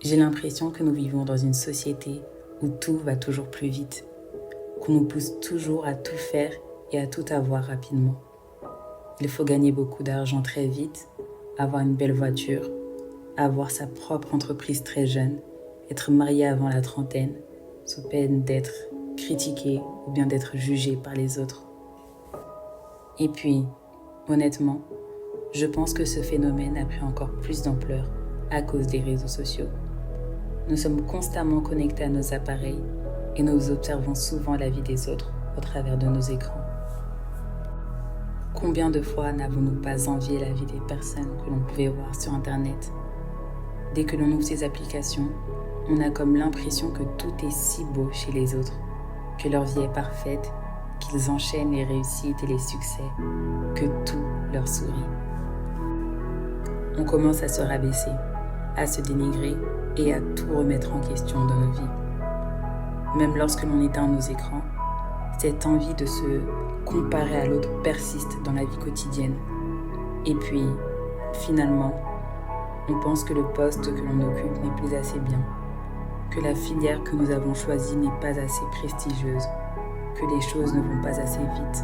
J'ai l'impression que nous vivons dans une société où tout va toujours plus vite, qu'on nous pousse toujours à tout faire et à tout avoir rapidement. Il faut gagner beaucoup d'argent très vite, avoir une belle voiture, avoir sa propre entreprise très jeune, être marié avant la trentaine, sous peine d'être critiqué ou bien d'être jugé par les autres. Et puis, honnêtement, je pense que ce phénomène a pris encore plus d'ampleur à cause des réseaux sociaux. Nous sommes constamment connectés à nos appareils et nous observons souvent la vie des autres au travers de nos écrans. Combien de fois n'avons-nous pas envié la vie des personnes que l'on pouvait voir sur Internet ? Dès que l'on ouvre ces applications, on a comme l'impression que tout est si beau chez les autres, que leur vie est parfaite, qu'ils enchaînent les réussites et les succès, que tout leur sourit. On commence à se rabaisser, à se dénigrer et à tout remettre en question dans nos vies. Même lorsque l'on éteint nos écrans, cette envie de se comparer à l'autre persiste dans la vie quotidienne. Et puis, finalement, on pense que le poste que l'on occupe n'est plus assez bien, que la filière que nous avons choisie n'est pas assez prestigieuse, que les choses ne vont pas assez vite.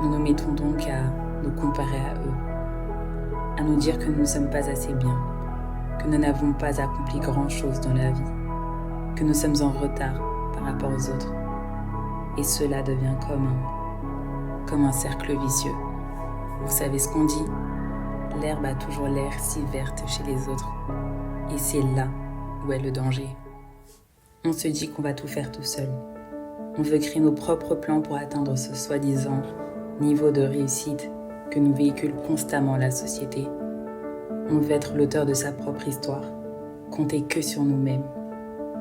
Nous nous mettons donc à nous comparer à eux, à nous dire que nous ne sommes pas assez bien, que nous n'avons pas accompli grand-chose dans la vie, que nous sommes en retard par rapport aux autres. Et cela devient comme un cercle vicieux. Vous savez ce qu'on dit ? L'herbe a toujours l'air si verte chez les autres. Et c'est là où est le danger. On se dit qu'on va tout faire tout seul. On veut créer nos propres plans pour atteindre ce soi-disant niveau de réussite que nous véhicule constamment la société. On veut être l'auteur de sa propre histoire, compter que sur nous-mêmes.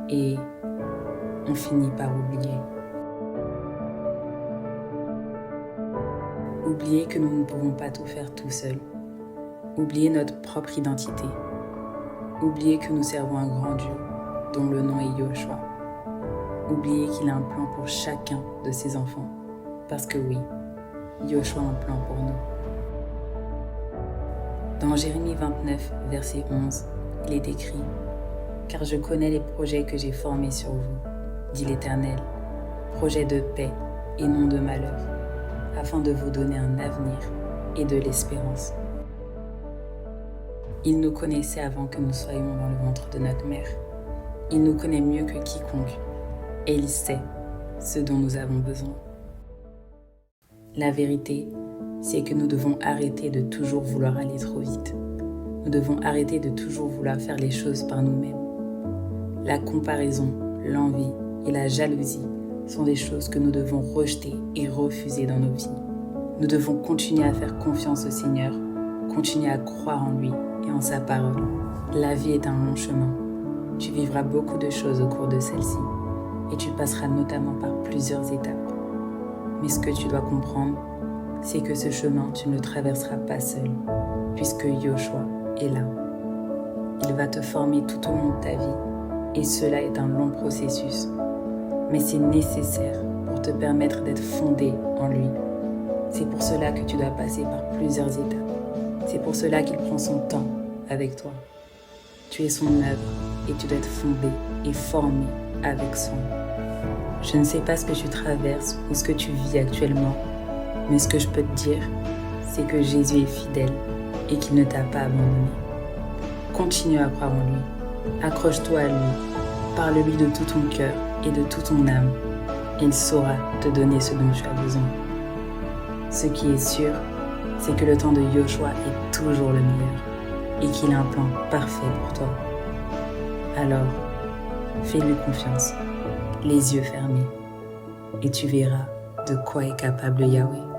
Et on finit par oublier. Oublier que nous ne pouvons pas tout faire tout seuls. Oublier notre propre identité. Oublier que nous servons un grand Dieu, dont le nom est Yoshua. Oublier qu'il a un plan pour chacun de ses enfants. Parce que oui, Yoshua a un plan pour nous. Dans Jérémie 29, verset 11, il est écrit « Car je connais les projets que j'ai formés sur vous, dit l'Éternel, projets de paix et non de malheur, afin de vous donner un avenir et de l'espérance. » Il nous connaissait avant que nous soyons dans le ventre de notre mère. Il nous connaît mieux que quiconque et il sait ce dont nous avons besoin. La vérité, c'est que nous devons arrêter de toujours vouloir aller trop vite. Nous devons arrêter de toujours vouloir faire les choses par nous-mêmes. La comparaison, l'envie et la jalousie sont des choses que nous devons rejeter et refuser dans nos vies. Nous devons continuer à faire confiance au Seigneur, continuer à croire en lui et en sa parole. La vie est un long chemin. Tu vivras beaucoup de choses au cours de celle-ci et tu passeras notamment par plusieurs étapes. Mais ce que tu dois comprendre, c'est que ce chemin, tu ne le traverseras pas seul, puisque Yoshua est là. Il va te former tout au long de ta vie et cela est un long processus. Mais c'est nécessaire pour te permettre d'être fondé en lui. C'est pour cela que tu dois passer par plusieurs étapes. C'est pour cela qu'il prend son temps avec toi. Tu es son œuvre et tu dois être fondé et formé avec soin. Je ne sais pas ce que tu traverses ou ce que tu vis actuellement, mais ce que je peux te dire, c'est que Jésus est fidèle et qu'il ne t'a pas abandonné. Continue à croire en lui. Accroche-toi à lui. Parle-lui de tout ton cœur et de toute ton âme. Il saura te donner ce dont tu as besoin. Ce qui est sûr, c'est que le temps de Yoshua est toujours le meilleur et qu'il a un plan parfait pour toi. Alors, fais-lui confiance, les yeux fermés, et tu verras de quoi est capable Yahweh.